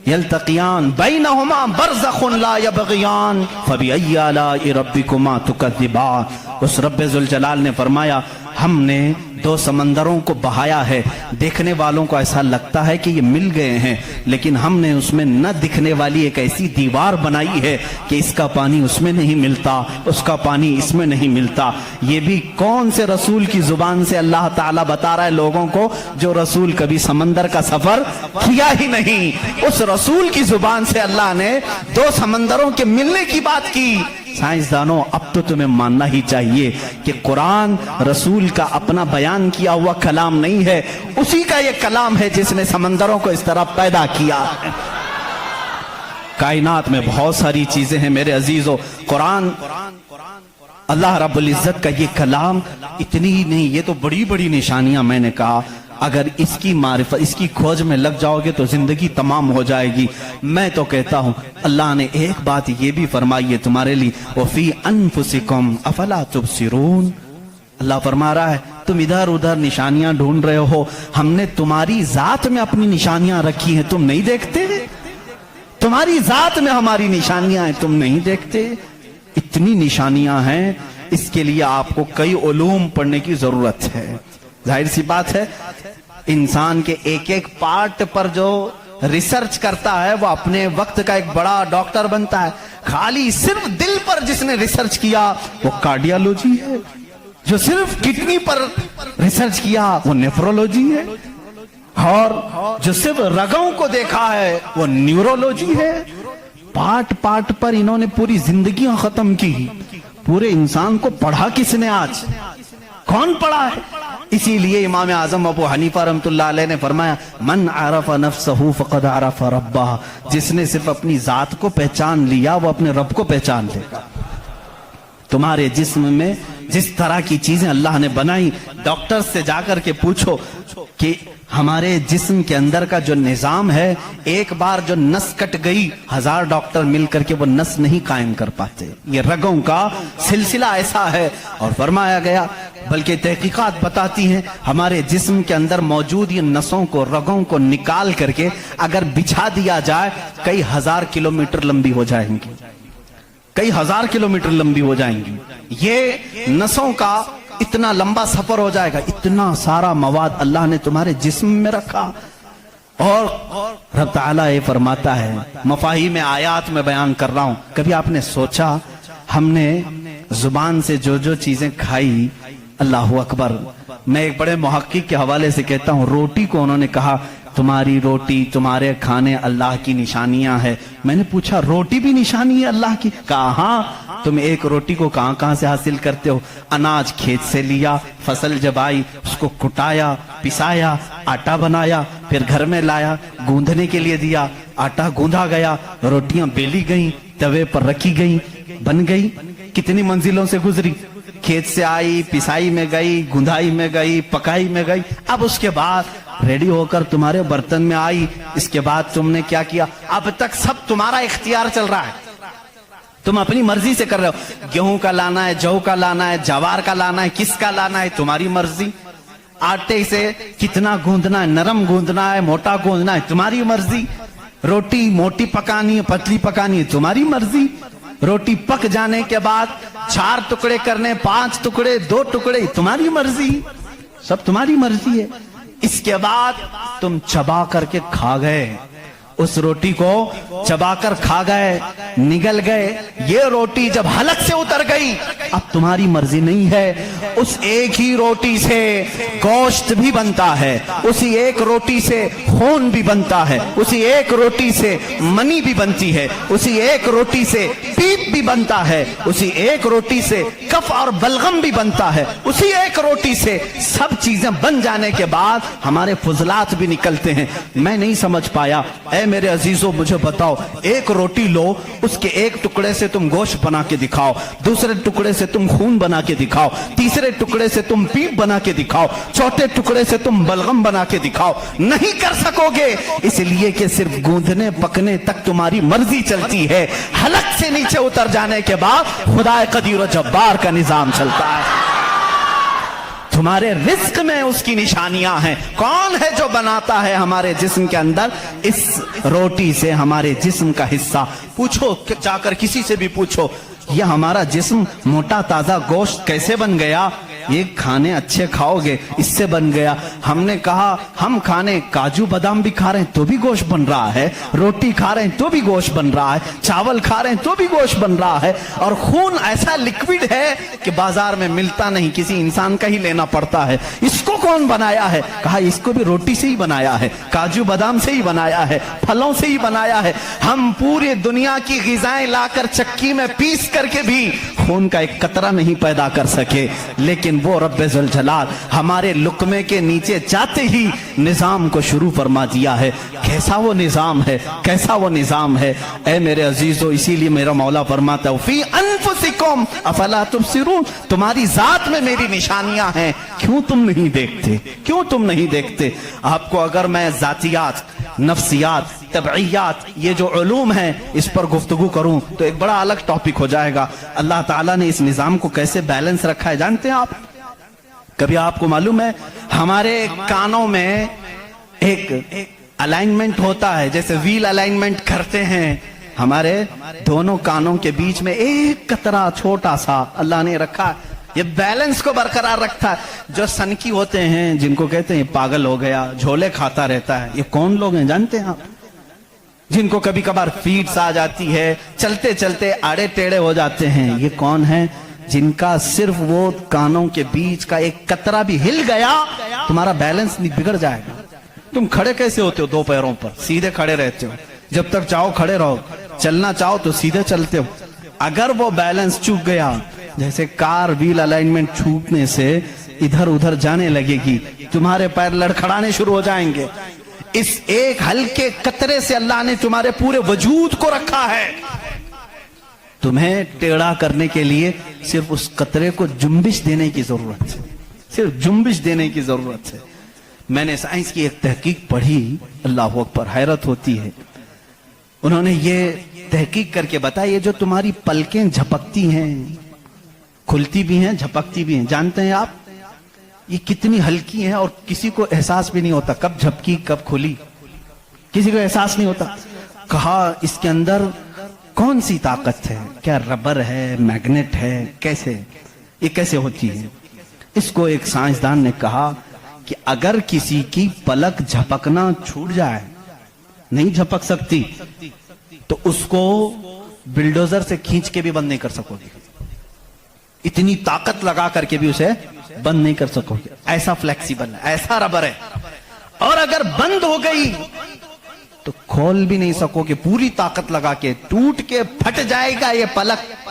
یلتقیان بینہما برزخ لا یبغیان فبأی آلاء ربکما تکذبان. اس رب ذوالجلال نے فرمایا ہم نے 2 سمندروں کو بہایا ہے, دیکھنے والوں کو ایسا لگتا ہے کہ یہ مل گئے ہیں, لیکن ہم نے اس میں نہ دکھنے والی ایک ایسی دیوار بنائی ہے کہ اس کا پانی اس میں نہیں ملتا, اس کا پانی اس میں نہیں ملتا. یہ بھی کون سے رسول کی زبان سے اللہ تعالیٰ بتا رہا ہے لوگوں کو جو رسول کبھی سمندر کا سفر کیا ہی نہیں. اس رسول کی زبان سے اللہ نے 2 سمندروں کے ملنے کی بات کی. سائنسدانوں, اب تو تمہیں ماننا ہی چاہیے کہ قرآن رسول کا اپنا بیان کیا ہوا کلام نہیں ہے, اسی کا یہ کلام ہے جس نے سمندروں کو اس طرح پیدا کیا. کائنات میں بہت ساری چیزیں ہیں میرے عزیزو. قرآن اللہ رب العزت کا یہ کلام اتنی ہی نہیں, یہ تو بڑی بڑی نشانیاں میں نے کہا. اگر اس کی معرفت, اس کی کھوج میں لگ جاؤ گے تو زندگی تمام ہو جائے گی. میں تو کہتا ہوں اللہ نے ایک بات یہ بھی فرمائی ہے تمہارے لیے, وَفِي أَنفُسِكُمْ أَفَلَا تُبْصِرُونَ. اللہ فرما رہا ہے تم ادھر ادھر نشانیاں ڈھونڈ رہے ہو, ہم نے تمہاری ذات میں اپنی نشانیاں رکھی ہیں, تم نہیں دیکھتے؟ تمہاری ذات میں ہماری نشانیاں ہیں, تم نہیں دیکھتے؟ اتنی نشانیاں ہیں, اس کے لیے آپ کو کئی علوم پڑھنے کی ضرورت ہے. ظاہر سی بات ہے انسان کے ایک ایک پارٹ پر جو ریسرچ کرتا ہے وہ اپنے وقت کا ایک بڑا ڈاکٹر بنتا ہے. خالی صرف دل پر جس نے ریسرچ کیا وہ کارڈیالوجی ہے, جو صرف کڈنی پر ریسرچ کیا وہ نیفرولوجی ہے, اور جو صرف رگوں کو دیکھا ہے وہ نیورولوجی ہے. پارٹ پارٹ پر انہوں نے پوری زندگیاں ختم کی. پورے انسان کو پڑھا کس نے؟ آج کون پڑھا ہے؟ اسی لیے امام اعظم ابو حنیفہ رحمۃ اللہ علیہ نے فرمایا من عرف نفسہ فقد عرف ربہ, جس نے صرف اپنی ذات کو پہچان لیا وہ اپنے رب کو پہچان لے گا. تمہارے جسم میں جس طرح کی چیزیں اللہ نے بنائی, ڈاکٹر سے جا کر کے پوچھو کہ ہمارے جسم کے اندر کا جو نظام ہے, ایک بار جو نس کٹ گئی 1000 ڈاکٹر مل کر کے وہ نس نہیں قائم کر پاتے. یہ رگوں کا سلسلہ ایسا ہے. اور فرمایا گیا بلکہ تحقیقات بتاتی ہیں ہمارے جسم کے اندر موجود یہ نسوں کو, رگوں کو نکال کر کے اگر بچھا دیا جائے کئی 1000 کلومیٹر لمبی ہو جائیں گی, کئی 1000 کلومیٹر لمبی ہو جائیں گی. یہ نسوں کا اتنا لمبا سفر ہو جائے گا. اتنا سارا مواد اللہ نے تمہارے جسم میں رکھا. اور رب تعالیٰ یہ فرماتا ہے, مفاہیم آیات میں بیان کر رہا ہوں, کبھی آپ نے سوچا ہم نے زبان سے جو جو چیزیں کھائی, اللہ اکبر. میں ایک بڑے محقق کے حوالے سے کہتا ہوں, روٹی کو انہوں نے کہا تمہاری روٹی تمہارے کھانے اللہ کی نشانیاں ہیں. میں نے پوچھا روٹی بھی نشانی ہے اللہ کی؟ کہا ہاں. تم ایک روٹی کو کہاں کہاں سے حاصل کرتے ہو؟ اناج کھیت سے لیا, فصل جب آئی اس کو کٹایا, پسایا, آٹا بنایا, پھر گھر میں لایا, گوندھنے کے لیے دیا, آٹا گوندھا گیا, روٹیاں بیلی گئیں, توے پر رکھی گئیں, بن گئی. کتنی منزلوں سے گزری, کھیت سے آئی, پسائی میں گئی, گندھائی میں گئی, پکائی میں گئی, اب اس کے بعد ریڈی ہو کر تمہارے برتن میں آئی. اس کے بعد تم نے کیا کیا؟ اب تک سب تمہارا اختیار چل رہا ہے, تم اپنی مرضی سے کر رہے ہو. گیہوں کا لانا ہے, جو کا لانا ہے, جوار کا لانا ہے, کس کا لانا ہے, تمہاری مرضی. آٹے سے کتنا گوندنا ہے, نرم گوندنا ہے, موٹا گوندنا ہے, تمہاری مرضی. روٹی موٹی پکانی ہے, پتلی پکانی ہے, تمہاری مرضی. روٹی پک جانے کے بعد 4 ٹکڑے کرنے, 5 ٹکڑے, 2 ٹکڑے, تمہاری مرضی. سب تمہاری مرضی ہے. اس کے بعد تم چبا کر کے کھا گئے, اس روٹی کو چبا کر کھا گئے, نگل گئے. یہ روٹی جب حلق سے اتر گئی اب تمہاری مرضی نہیں ہے. اس ایک ہی روٹی سے گوشت بھی بنتا ہے, اسی ایک روٹی سے خون بھی بنتا ہے, اسی ایک روٹی سے منی بھی بنتی ہے, اسی ایک روٹی سے پیپ بھی بنتا ہے, اسی ایک روٹی سے کف اور بلغم بھی بنتا ہے, اسی ایک روٹی سے سب چیزیں بن جانے کے بعد ہمارے فضلات بھی نکلتے ہیں. میں نہیں سمجھ پایا. اے میرے عزیزوں مجھے بتاؤ, ایک روٹی لو, اس کے ایک ٹکڑے سے تم گوشت بنا کے دکھاؤ, دوسرے ٹکڑے سے تم خون بنا کے دکھاؤ, تیسرے ٹکڑے سے تم پیپ بنا کے دکھاؤ, چوتھے ٹکڑے سے تم بلغم بنا کے دکھاؤ. نہیں کر سکو گے, اس لیے کہ صرف گوندھنے پکنے تک تمہاری مرضی چلتی ہے. حلق سے نیچے اتر جانے کے بعد خدا قدیر و جبار کا نظام چلتا ہے. تمہارے رزق میں اس کی نشانیاں ہیں. کون ہے جو بناتا ہے ہمارے جسم کے اندر اس روٹی سے ہمارے جسم کا حصہ؟ پوچھو, جا کر کسی سے بھی پوچھو, یہ ہمارا جسم موٹا تازہ گوشت کیسے بن گیا؟ یہ کھانے اچھے کھاؤ گے اس سے بن گیا. ہم نے کہا ہم کھانے کاجو بادام بھی کھا رہے ہیں تو بھی گوشت بن رہا ہے, روٹی کھا رہے ہیں تو بھی گوشت بن رہا ہے, چاول کھا رہے ہیں تو بھی گوشت بن رہا ہے. اور خون ایسا لکوڈ ہے کہ بازار میں ملتا نہیں, کسی انسان کا ہی لینا پڑتا ہے. اس کو کون بنایا ہے؟ کہا اس کو بھی روٹی سے ہی بنایا ہے, کاجو بادام سے ہی بنایا ہے, پھلوں سے ہی بنایا ہے. ہم پوری دنیا کی غذائیں لا کر چکی میں پیس کر کے بھی خون کا ایک قطرہ نہیں پیدا کر سکے, لیکن وہ رب ذوالجلال ہمارے لقمے کے نیچے جاتے ہی نظام کو شروع فرما دیا ہے. کیسا وہ نظام ہے, کیسا وہ نظام ہے. اے میرے عزیزو, اسی لیے میرا مولا فرماتا ہے فی انفسکم افلا تبصرون, تمہاری ذات میں میری نشانیاں ہیں, کیوں تم نہیں دیکھتے, کیوں تم نہیں دیکھتے؟ آپ کو اگر میں ذاتیات, نفسیات, طبعیات, یہ جو علوم ہیں اس پر گفتگو کروں تو ایک بڑا الگ ٹاپک ہو جائے گا. اللہ تعالیٰ نے اس نظام کو کیسے بیلنس رکھا ہے جانتے ہیں آپ؟ کبھی آپ کو معلوم ہے ہمارے کانوں میں ایک الائنمنٹ ہوتا ہے, جیسے ویل الائنمنٹ کرتے ہیں, ہمارے دونوں کانوں کے بیچ میں ایک قطرہ چھوٹا سا اللہ نے رکھا, یہ بیلنس کو برقرار رکھتا ہے. جو سنکی ہوتے ہیں, جن کو کہتے ہیں پاگل ہو گیا, جھولے کھاتا رہتا ہے, یہ کون لوگ ہیں جانتے ہیں آپ؟ جن کو کبھی کبھار فیڈس آ جاتی ہے, چلتے چلتے آڑے ٹیڑے ہو جاتے ہیں, یہ کون ہیں؟ جن کا صرف وہ کانوں کے بیچ کا ایک قطرہ بھی ہل گیا تمہارا بیلنس نہیں بگڑ جائے گا. تم کھڑے کیسے ہوتے ہو؟ 2 پیروں پر سیدھے کھڑے رہتے ہو, جب تک چاہو کھڑے رہو, چلنا چاہو تو سیدھے چلتے ہو. اگر وہ بیلنس چوک گیا, جیسے کار ویل الائنمنٹ چھوٹنے سے ادھر ادھر جانے لگے گی, تمہارے پیر لڑکھڑانے شروع ہو جائیں گے. اس ایک ہلکے قطرے سے اللہ نے تمہارے پورے وجود کو رکھا ہے. تمہیں ٹیڑھا کرنے کے لیے صرف اس قطرے کو جنبش دینے کی ضرورت ہے, صرف جنبش دینے کی ضرورت ہے. میں نے سائنس کی ایک تحقیق پڑھی, اللہ اکبر, حیرت ہوتی ہے. انہوں نے یہ تحقیق کر کے بتایا یہ جو تمہاری پلکیں جھپکتی ہیں, کھلتی بھی ہیں, جھپکتی بھی ہیں, جانتے ہیں آپ یہ کتنی ہلکی ہیں اور کسی کو احساس بھی نہیں ہوتا کب جھپکی کب کھلی, کسی کو احساس نہیں ہوتا. کہا اس کے اندر کون سی طاقت ہے؟ کیا ربر ہے, میگنیٹ ہے, کیسے یہ کیسے ہوتی ہے؟ اس کو ایک سائنسدان نے کہا کہ اگر کسی کی پلک جھپکنا چھوٹ جائے، نہیں جھپک سکتی، تو اس کو بلڈوزر سے کھینچ کے بھی بند نہیں کر سکو گے، اتنی طاقت لگا کر کے بھی اسے بند نہیں کر سکو گے، ایسا فلیکسیبل ہے، ایسا ربر ہے۔ اور اگر بند ہو گئی تو کھول بھی نہیں سکو گے، پوری طاقت لگا کے ٹوٹ کے پھٹ جائے گا یہ پلک،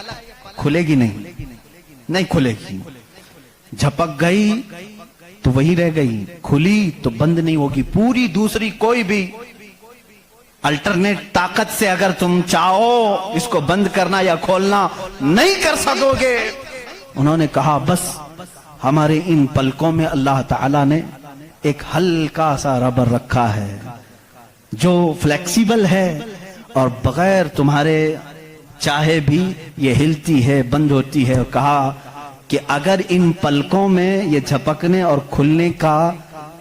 کھلے گی نہیں کھلے گی۔ جھپک گئی تو وہی رہ گئی، کھلی تو بند نہیں ہوگی، پوری دوسری کوئی بھی الٹرنیٹ طاقت سے اگر تم چاہو اس کو بند کرنا یا کھولنا نہیں کر سکو گے۔ انہوں نے کہا بس ہمارے ان پلکوں میں اللہ تعالیٰ نے ایک ہلکا سا ربر رکھا ہے جو فلیکسیبل ہے اور بغیر تمہارے چاہے بھی یہ ہلتی ہے، بند ہوتی ہے۔ اور کہا کہ اگر ان پلکوں میں یہ جھپکنے اور کھلنے کا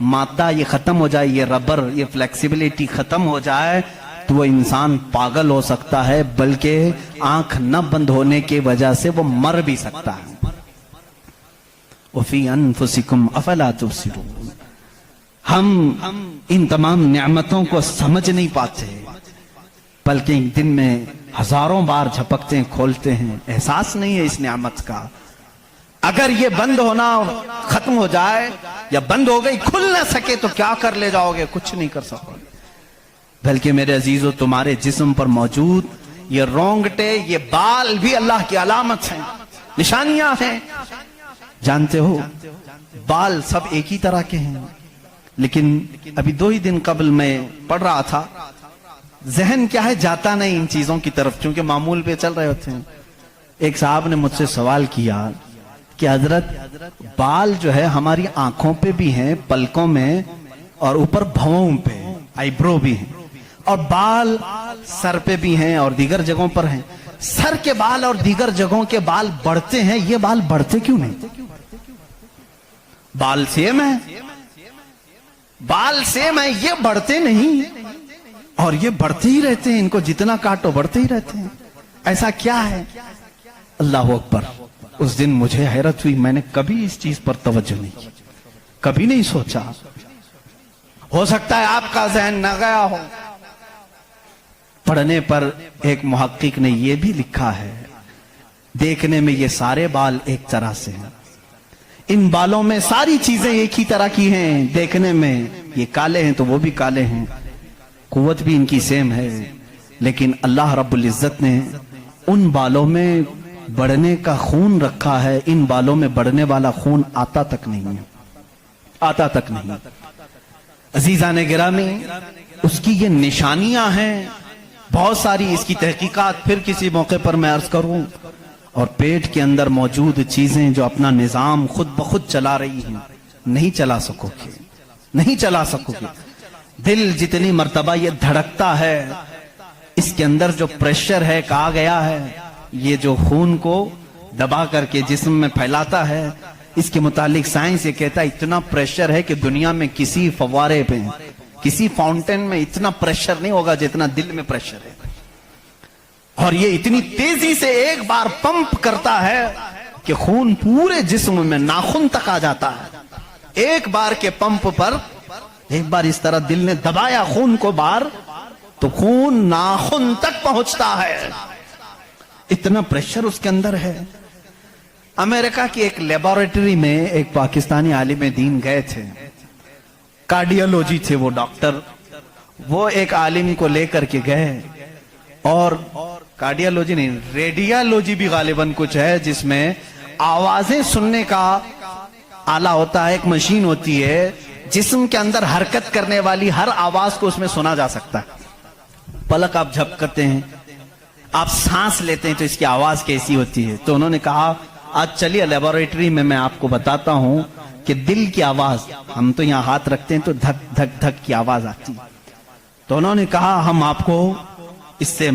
مادہ یہ ختم ہو جائے، یہ ربر، یہ فلیکسیبلٹی ختم ہو جائے تو وہ انسان پاگل ہو سکتا ہے، بلکہ آنکھ نہ بند ہونے کی وجہ سے وہ مر بھی سکتا ہے۔ وَفِي أَنفُسِكُمْ أَفَلَا تُبْصِرُونَ۔ ہم ان تمام نعمتوں کو سمجھ نہیں پاتے، بلکہ ایک دن میں ہزاروں بار جھپکتے ہیں، کھولتے ہیں، احساس نہیں ہے اس نعمت کا۔ اگر یہ بند ہونا ختم ہو جائے یا بند ہو گئی، کھل نہ سکے تو کیا کر لے جاؤ گے؟ کچھ نہیں کر سکو گے۔ بلکہ میرے عزیزو، تمہارے جسم پر موجود یہ رونگٹے، یہ بال بھی اللہ کی علامت ہیں، نشانیاں ہیں۔ جانتے ہو بال سب ایک ہی طرح کے ہیں، لیکن ابھی 2 ہی دن قبل میں پڑھ رہا تھا، ذہن کیا ہے جاتا نہیں ان چیزوں کی طرف، چونکہ معمول پہ چل رہے ہوتے ہیں۔ ایک صاحب نے مجھ سے سوال کیا کہ حضرت بال جو ہے ہماری آنکھوں پہ بھی ہیں، پلکوں میں، اور اوپر بھووں پہ، آئی برو بھی ہیں، اور بال سر پہ بھی ہیں اور دیگر جگہوں پر ہیں۔ سر کے بال اور دیگر جگہوں کے بال بڑھتے ہیں، یہ بال بڑھتے کیوں نہیں؟ بال سیم ہے، بال سیم ہے، یہ بڑھتے نہیں، اور یہ بڑھتے ہی رہتے ہیں، ان کو جتنا کاٹو بڑھتے ہی رہتے ہیں۔ ایسا کیا ہے؟ اللہ اکبر۔ اس دن مجھے حیرت ہوئی، میں نے کبھی اس چیز پر توجہ نہیں کی، کبھی نہیں سوچا۔ ہو سکتا ہے آپ کا ذہن نہ گیا ہو۔ پڑھنے پر ایک محقق نے یہ بھی لکھا ہے، دیکھنے میں یہ سارے بال ایک طرح سے ہیں، ان بالوں میں ساری چیزیں ایک ہی طرح کی ہیں، دیکھنے میں یہ کالے ہیں تو وہ بھی کالے ہیں، قوت بھی ان کی سیم ہے، لیکن اللہ رب العزت نے ان بالوں میں بڑھنے کا خون رکھا ہے، ان بالوں میں بڑھنے والا خون آتا تک نہیں ہے، آتا تک نہیں۔ عزیزان گرامی، اس کی یہ نشانیاں ہیں بہت ساری، اس کی تحقیقات پھر کسی موقع پر میں عرض کروں۔ اور پیٹ کے اندر موجود چیزیں جو اپنا نظام خود بخود چلا رہی ہیں، نہیں چلا سکو گے، نہیں چلا سکو گے۔ دل جتنی مرتبہ یہ دھڑکتا ہے، اس کے اندر جو پریشر ہے، کہا گیا ہے یہ جو خون کو دبا کر کے جسم میں پھیلاتا ہے، اس کے متعلق سائنس یہ کہتا ہے اتنا پریشر ہے کہ دنیا میں کسی فوارے پہ، کسی فاؤنٹین میں اتنا پریشر نہیں ہوگا جتنا دل میں پریشر ہے، اور یہ اتنی تیزی سے ایک بار پمپ کرتا ہے کہ خون پورے جسم میں ناخن تک آ جاتا ہے۔ ایک بار کے پمپ پر ایک بار اس طرح دل نے دبایا خون کو بار تو خون ناخن تک پہنچتا ہے، اتنا پریشر اس کے اندر ہے۔ امریکہ کی ایک لیبارٹری میں ایک پاکستانی عالم دین گئے تھے، کارڈیالوجی تھے وہ ڈاکٹر، وہ ایک عالم کو لے کر کے گئے، اور کارڈیالوجی نہیں، ریڈیالوجی بھی غالباً کچھ ہے جس میں آوازیں سننے کا آلہ ہوتا ہے، ایک مشین ہوتی ہے جسم کے اندر حرکت کرنے والی ہر آواز کو اس میں سنا جا سکتا ہے۔ پلک آپ جھپکتے ہیں، آپ سانس لیتے ہیں تو اس کی آواز کیسی ہوتی ہے۔ تو انہوں نے کہا آج چلیے لیبارٹری میں آپ کو بتاتا ہوں کہ دل کی آواز، ہم تو یہاں ہاتھ رکھتے ہیں تو دھک دھک دھک کی آواز آتی ہے، تو انہوں نے کہا ہم آپ کو اس سے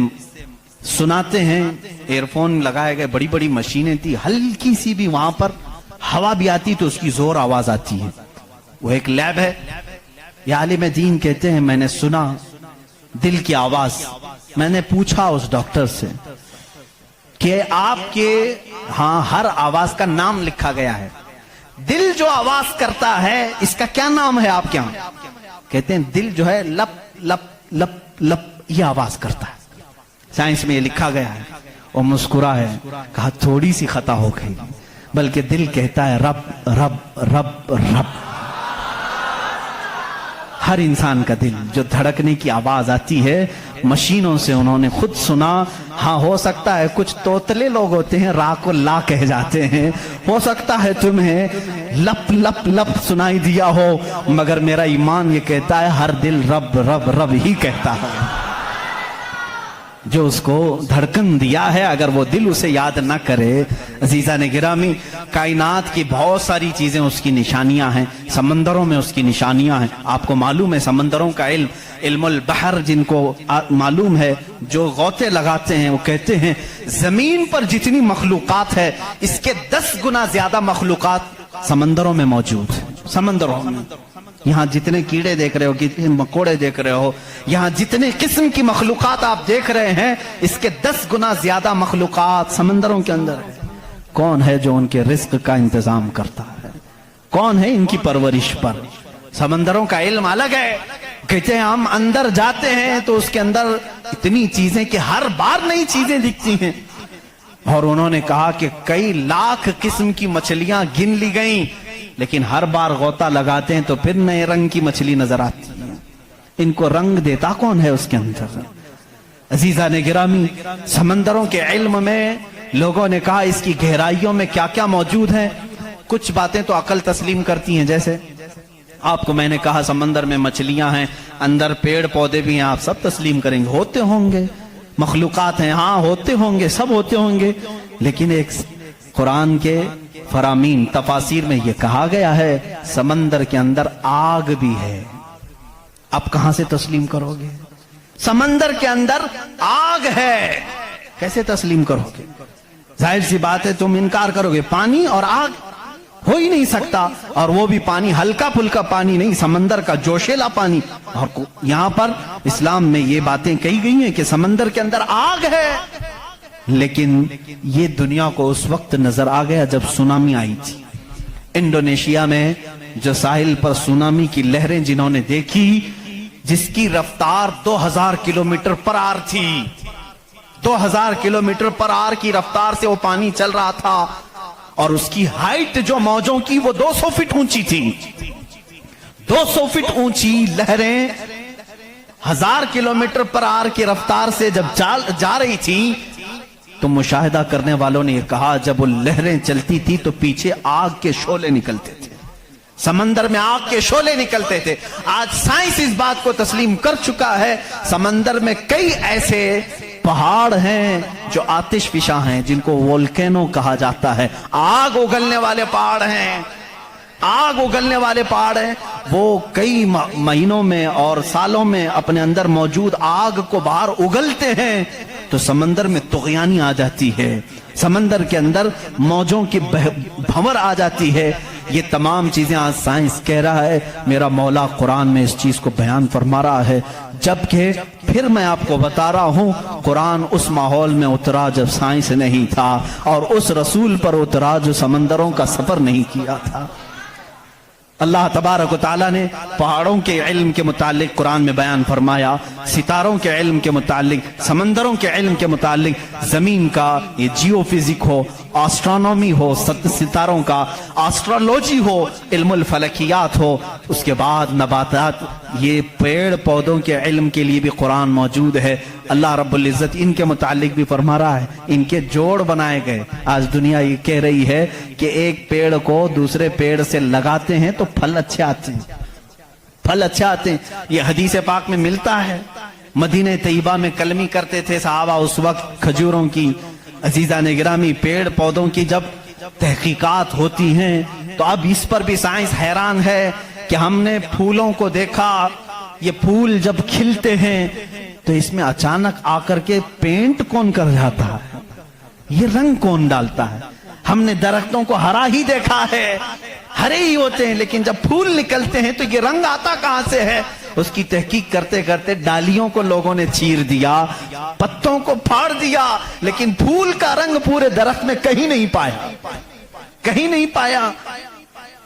سناتے ہیں۔ ایئر فون لگائے گئے، بڑی بڑی مشینیں تھی، ہلکی سی بھی وہاں پر ہوا بھی آتی تو اس کی زور آواز آتی ہے۔ وہ ایک لیب ہے، یہ عالم دین کہتے ہیں میں نے سنا دل کی آواز۔ میں نے پوچھا اس ڈاکٹر سے کہ آپ کے ہاں ہر آواز کا نام لکھا گیا ہے، دل جو آواز کرتا ہے اس کا کیا نام ہے آپ کے یہاں؟ کہتے ہیں دل جو ہے لپ لپ لپ لپ یہ آواز کرتا ہے. سائنس میں یہ لکھا گیا ہے. وہ مسکرا ہے, کہا تھوڑی سی خطا ہو گئی, بلکہ دل کہتا ہے رب رب رب رب. ہر انسان کا دل جو دھڑکنے کی آواز آتی ہے مشینوں سے انہوں نے خود سنا. ہاں ہو سکتا ہے کچھ توتلے لوگ ہوتے ہیں را کو لا کہہ جاتے ہیں, ہو سکتا ہے تمہیں لپ لپ لپ سنائی دیا ہو, مگر میرا ایمان یہ کہتا ہے ہر دل رب رب رب ہی کہتا ہے. جو اس کو دھڑکن دیا ہے اگر وہ دل اسے یاد نہ کرے. عزیزان گرامی, کائنات کی بہت ساری چیزیں اس کی نشانیاں ہیں, سمندروں میں اس کی نشانیاں ہیں. آپ کو معلوم ہے سمندروں کا علم, علم البحر جن کو معلوم ہے, جو غوطے لگاتے ہیں وہ کہتے ہیں زمین پر جتنی مخلوقات ہے اس کے 10 گنا زیادہ مخلوقات سمندروں میں موجود ہیں. سمندروں میں یہاں جتنے کیڑے دیکھ رہے ہو, کتنے مکوڑے دیکھ رہے ہو, یہاں جتنے قسم کی مخلوقات آپ دیکھ رہے ہیں اس کے 10 گنا زیادہ مخلوقات سمندروں کے اندر ہے. کون ہے جو ان کے رزق کا انتظام کرتا ہے؟ کون ہے ان کی پرورش پر؟ سمندروں کا علم الگ ہے. کہتے ہیں ہم اندر جاتے ہیں تو اس کے اندر اتنی چیزیں کہ ہر بار نئی چیزیں دکھتی ہیں. اور انہوں نے کہا کہ کئی لاکھ قسم کی مچھلیاں گن لی گئیں, لیکن ہر بار غوطہ لگاتے ہیں تو پھر نئے رنگ کی مچھلی نظر آتی ہے. ان کو رنگ دیتا کون ہے اس کے اندر؟ عزیزان گرامی, سمندروں کے علم میں لوگوں نے کہا اس کی گہرائیوں میں کیا کیا موجود ہے. کچھ باتیں تو عقل تسلیم کرتی ہیں, جیسے آپ کو میں نے کہا سمندر میں مچھلیاں ہیں, اندر پیڑ پودے بھی ہیں, آپ سب تسلیم کریں گے ہوتے ہوں گے. مخلوقات ہیں, ہاں ہوتے ہوں گے, سب ہوتے ہوں گے. لیکن ایک قرآن کے فرامین تفاسیر میں یہ کہا گیا ہے سمندر کے اندر آگ بھی ہے. آپ کہاں سے تسلیم کرو گے؟ سمندر کے اندر آگ ہے, کیسے تسلیم کرو گے؟ ظاہر سی بات ہے تم انکار کرو گے. پانی اور آگ ہو ہی نہیں سکتا, اور وہ بھی پانی ہلکا پھلکا پانی نہیں, سمندر کا جوشیلا پانی. اور یہاں پر اسلام میں یہ باتیں کہی گئی ہیں کہ سمندر کے اندر آگ ہے. لیکن یہ دنیا کو اس وقت نظر آ گیا جب سونامی آئی تھی. انڈونیشیا میں جو ساحل پر سونامی کی لہریں جنہوں نے دیکھی, جس کی رفتار 2000 کلومیٹر پر آر تھی, 2000 کلومیٹر پر آر کی رفتار سے وہ پانی چل رہا تھا, اور اس کی ہائٹ جو موجوں کی وہ 200 فٹ اونچی تھی. 200 فٹ اونچی لہریں 1000 کلومیٹر پر آر کی رفتار سے جب جا رہی تھی تو مشاہدہ کرنے والوں نے یہ کہا جب وہ لہریں چلتی تھی تو پیچھے آگ کے شعلے نکلتے تھے, سمندر میں آگ کے شعلے نکلتے تھے. آج سائنس اس بات کو تسلیم کر چکا ہے سمندر میں کئی ایسے پہاڑ ہیں جو آتش فشاں ہیں, جن کو وولکینو کہا جاتا ہے. آگ اگلنے والے پہاڑ ہیں, آگ اگلنے والے پہاڑ ہیں. وہ کئی مہینوں میں اور سالوں میں اپنے اندر موجود آگ کو باہر اگلتے ہیں تو سمندر میں طغیانی آ جاتی ہے, سمندر کے اندر موجوں کی بھنور آ جاتی ہے. یہ تمام چیزیں آج سائنس کہہ رہا ہے, میرا مولا قرآن میں اس چیز کو بیان فرما رہا ہے. جبکہ پھر میں آپ کو بتا رہا ہوں قرآن اس ماحول میں اترا جب سائنس نہیں تھا, اور اس رسول پر اترا جو سمندروں کا سفر نہیں کیا تھا. اللہ تبارک و تعالیٰ نے پہاڑوں کے علم کے متعلق قرآن میں بیان فرمایا, ستاروں کے علم کے متعلق, سمندروں کے علم کے متعلق, زمین کا یہ جیو فزک ہو, آسٹرونومی ہو, ستاروں کا آسٹرولوجی ہو, علم الفلکیات ہو, اس کے بعد نباتات, یہ پیڑ پودوں کے علم کے لیے بھی قرآن موجود ہے. اللہ رب العزت ان کے متعلق بھی فرما رہا ہے, ان کے جوڑ بنائے گئے. آج دنیا یہ کہہ رہی ہے کہ ایک پیڑ کو دوسرے پیڑ سے لگاتے ہیں تو پھل اچھے آتے ہیں, پھل اچھے آتے ہیں. یہ حدیث پاک میں ملتا ہے. مدینہ طیبہ میں کلمی کرتے تھے صحابہ اس وقت کھجوروں کی. عزیزان گرامی, پیڑ پودوں کی جب تحقیقات ہوتی ہیں تو اب اس پر بھی سائنس حیران ہے کہ ہم نے پھولوں کو دیکھا, یہ پھول جب کھلتے ہیں تو اس میں اچانک آ کر کے پینٹ کون کر جاتا ہے, یہ رنگ کون ڈالتا ہے. ہم نے درختوں کو ہرا ہی دیکھا ہے, ہرے ہی ہوتے ہیں, لیکن جب پھول نکلتے ہیں تو یہ رنگ آتا کہاں سے ہے. اس کی تحقیق کرتے کرتے ڈالیوں کو لوگوں نے چیر دیا, پتوں کو پھاڑ دیا, لیکن پھول کا رنگ پورے درخت میں کہیں نہیں پایا, کہیں نہیں پایا.